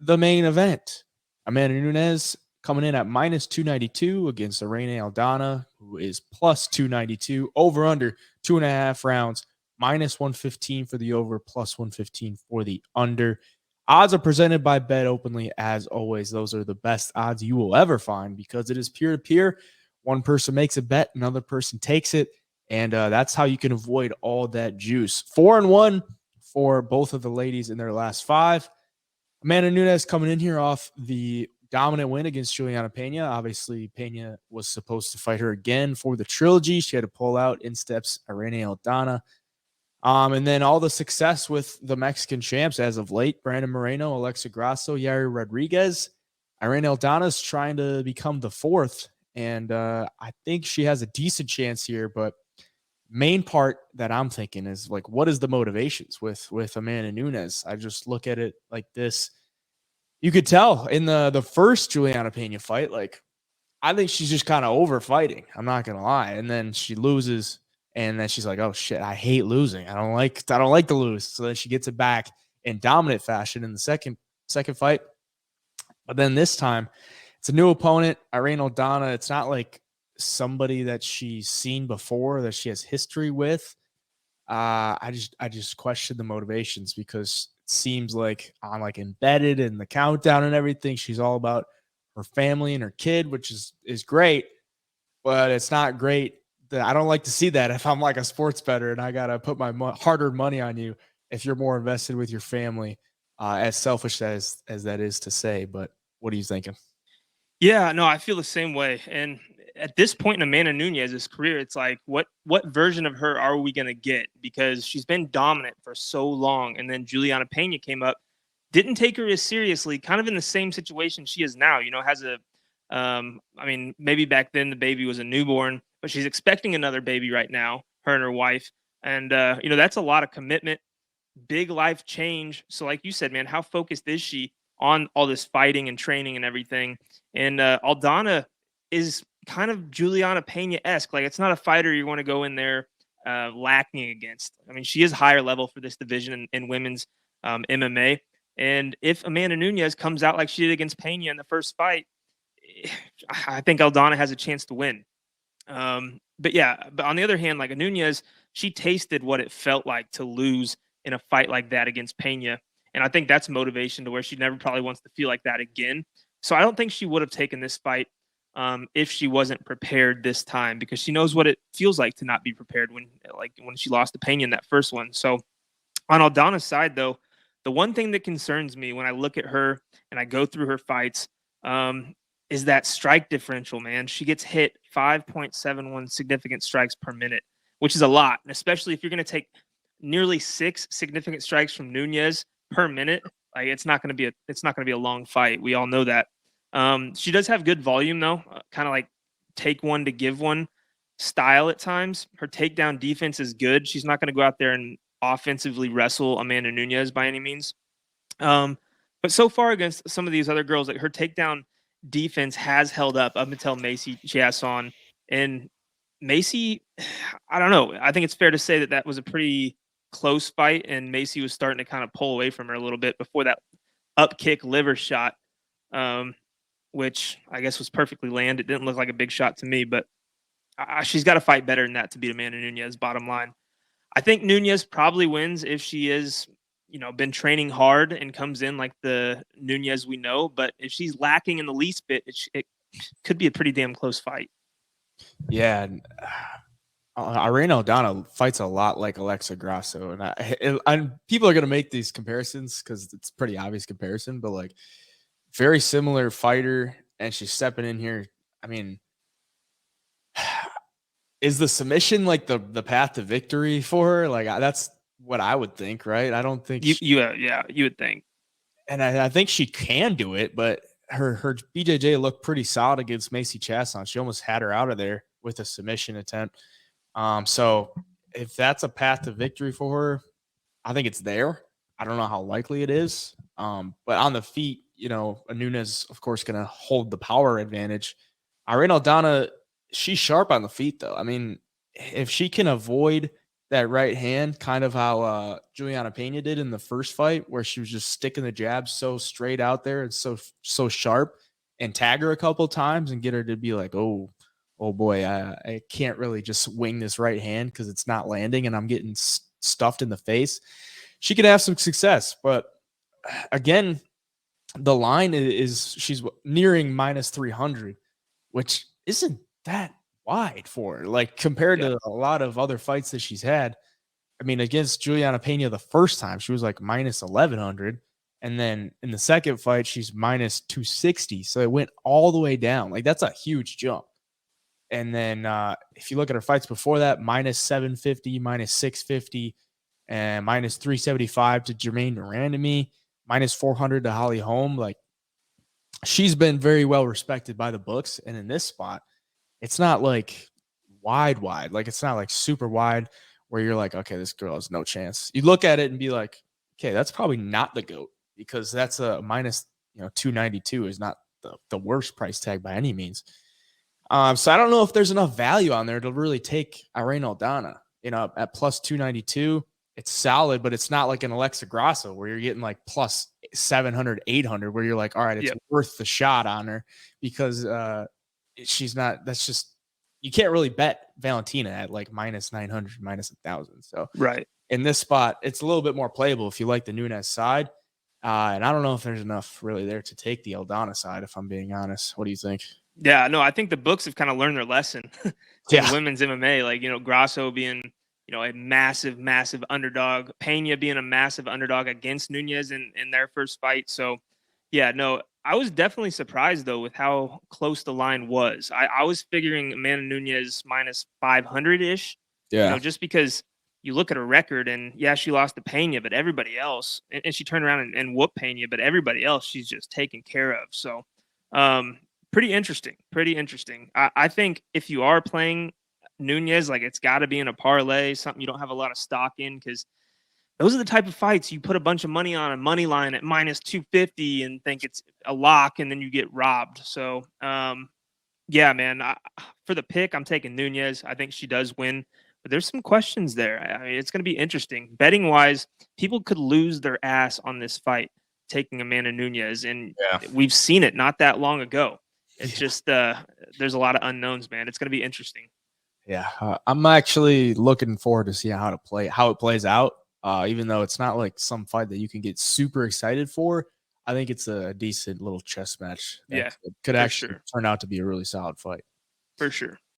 the main event. Amanda Nunes coming in at minus 292 against Irene Aldana, who is plus 292. Over under 2.5 rounds, minus 115 for the over, plus 115 for the under. Odds are presented by BetOpenly. As always, those are the best odds you will ever find because it is peer to peer. One person makes a bet, another person takes it, and that's how you can avoid all that juice. 4-1 for both of the ladies in their last 5. Amanda Nunes coming in here off the dominant win against Juliana Pena. Obviously, Pena was supposed to fight her again for the trilogy. She had to pull out. In steps Irene Aldana. And then all the success with the Mexican champs as of late: Brandon Moreno, Alexa Grasso, Yair Rodriguez. Irene Aldana is trying to become the 4th, and I think she has a decent chance here. But main part that I'm thinking is, like, what is the motivations with Amanda Nunes? I just look at it like this. You could tell in the first Juliana Pena fight, like, I think she's just kind of over fighting. I'm not gonna lie. And then she loses, and then she's like, "Oh shit, I hate losing. I don't like to lose." So then she gets it back in dominant fashion in the second fight. But then this time, it's a new opponent, Irene Aldana. It's not like somebody that she's seen before, that she has history with. I just question the motivations because it seems like I'm like embedded in the countdown and everything. She's all about her family and her kid, which is great, but it's not great. I don't like to see that if I'm like a sports bettor and I gotta put my hard-earned money on you if you're more invested with your family. As selfish as that is to say, but what are you thinking? Yeah, no, I feel the same way. And at this point in Amanda Nunes' career, it's like, what version of her are we going to get? Because she's been dominant for so long. And then Juliana Pena came up, didn't take her as seriously, kind of in the same situation she is now. Has a, I mean, maybe back then the baby was a newborn, but she's expecting another baby right now, her and her wife. And, that's a lot of commitment, big life change. So, like you said, man, how focused is she on all this fighting and training and everything? And Aldana is kind of Juliana Pena-esque. Like, it's not a fighter you want to go in there lacking against. I mean, she is higher level for this division in women's MMA. And if Amanda Nunes comes out like she did against Pena in the first fight, I think Aldana has a chance to win. But on the other hand, like, a Nunes, she tasted what it felt like to lose in a fight like that against Pena. And I think that's motivation to where she never probably wants to feel like that again. So I don't think she would have taken this fight if she wasn't prepared this time, because she knows what it feels like to not be prepared when she lost to Pena in that first one. So on Aldana's side, though, the one thing that concerns me when I look at her and I go through her fights is that strike differential, man. She gets hit 5.71 significant strikes per minute, which is a lot. And especially if you're going to take nearly 6 significant strikes from Nunes per minute, like, it's not going to be a long fight. We all know that. She does have good volume, though, kind of like take one to give one style at times. Her takedown defense is good. She's not going to go out there and offensively wrestle Amanda Nunes by any means. But so far against some of these other girls, like, her takedown defense has held up until Macy Chiasson. And Macy, I don't know. I think it's fair to say that was a pretty close fight, and Macy was starting to kind of pull away from her a little bit before that up kick liver shot, which I guess was perfectly landed. It didn't look like a big shot to me, but she's got to fight better than that to beat Amanda Nunes, bottom line. I think Nunes probably wins if she is, been training hard and comes in like the Nunes we know. But if she's lacking in the least bit, it could be a pretty damn close fight. Yeah. Irene Aldana fights a lot like Alexa Grasso, and people are going to make these comparisons because it's pretty obvious comparison, but like, very similar fighter, and she's stepping in here. I mean, is the submission like the path to victory for her? Like, that's what I would think, right? I don't think you would think, and I think she can do it, but her BJJ looked pretty solid against Macy Chiasson. She almost had her out of there with a submission attempt. So if that's a path to victory for her, I think it's there. I don't know how likely it is. But on the feet, Nunes, of course, going to hold the power advantage. Irene Aldana, she's sharp on the feet, though. I mean, if she can avoid that right hand, kind of how Juliana Pena did in the first fight, where she was just sticking the jab so straight out there and so sharp, and tag her a couple times and get her to be like, oh boy, I can't really just wing this right hand because it's not landing and I'm getting stuffed in the face. She could have some success, but again, the line is she's nearing minus 300, which isn't that wide for her. Like compared Yeah. to a lot of other fights that she's had. I mean, against Juliana Pena the first time, she was like minus 1100. And then in the second fight, she's minus 260. So it went all the way down. Like that's a huge jump. And then if you look at her fights before that, minus 750, minus 650, and minus 375 to Jermaine Durandamy, minus 400 to Holly Holm. Like she's been very well respected by the books. And in this spot, it's not like wide. Like it's not like super wide where you're like, okay, this girl has no chance. You look at it and be like, okay, that's probably not the GOAT because that's a minus, 292 is not the worst price tag by any means. So I don't know if there's enough value on there to really take Irene Aldana, at plus 292. It's solid, but it's not like an Alexa Grasso where you're getting like plus 700, 800, where you're like, all right, it's worth the shot on her because she's not, that's just, you can't really bet Valentina at like minus 900, minus 1,000. So Right. in this spot, it's a little bit more playable if you like the Nunes side. And I don't know if there's enough really there to take the Aldana side, if I'm being honest. What do you think? Yeah, no, I think the books have kind of learned their lesson in women's MMA. Like, Grasso being, a massive, massive underdog, Pena being a massive underdog against Nunes in their first fight. So, yeah, no, I was definitely surprised, though, with how close the line was. I was figuring Amanda Nunes minus 500-ish, just because you look at her record and, yeah, she lost to Pena, but everybody else, and she turned around and whooped Pena, but everybody else she's just taken care of. So, pretty interesting. Pretty interesting. I think if you are playing Nunes, like it's got to be in a parlay, something you don't have a lot of stock in, because those are the type of fights you put a bunch of money on a money line at minus 250 and think it's a lock, and then you get robbed. So, yeah, man, for the pick, I'm taking Nunes. I think she does win, but there's some questions there. I mean, it's going to be interesting. Betting wise, people could lose their ass on this fight taking Amanda Nunes, and we've seen it not that long ago. It's just there's a lot of unknowns, man. It's going to be interesting. Yeah, I'm actually looking forward to see how it plays out. Even though it's not like some fight that you can get super excited for, I think it's a decent little chess match. Yeah, could actually turn out to be a really solid fight. For sure.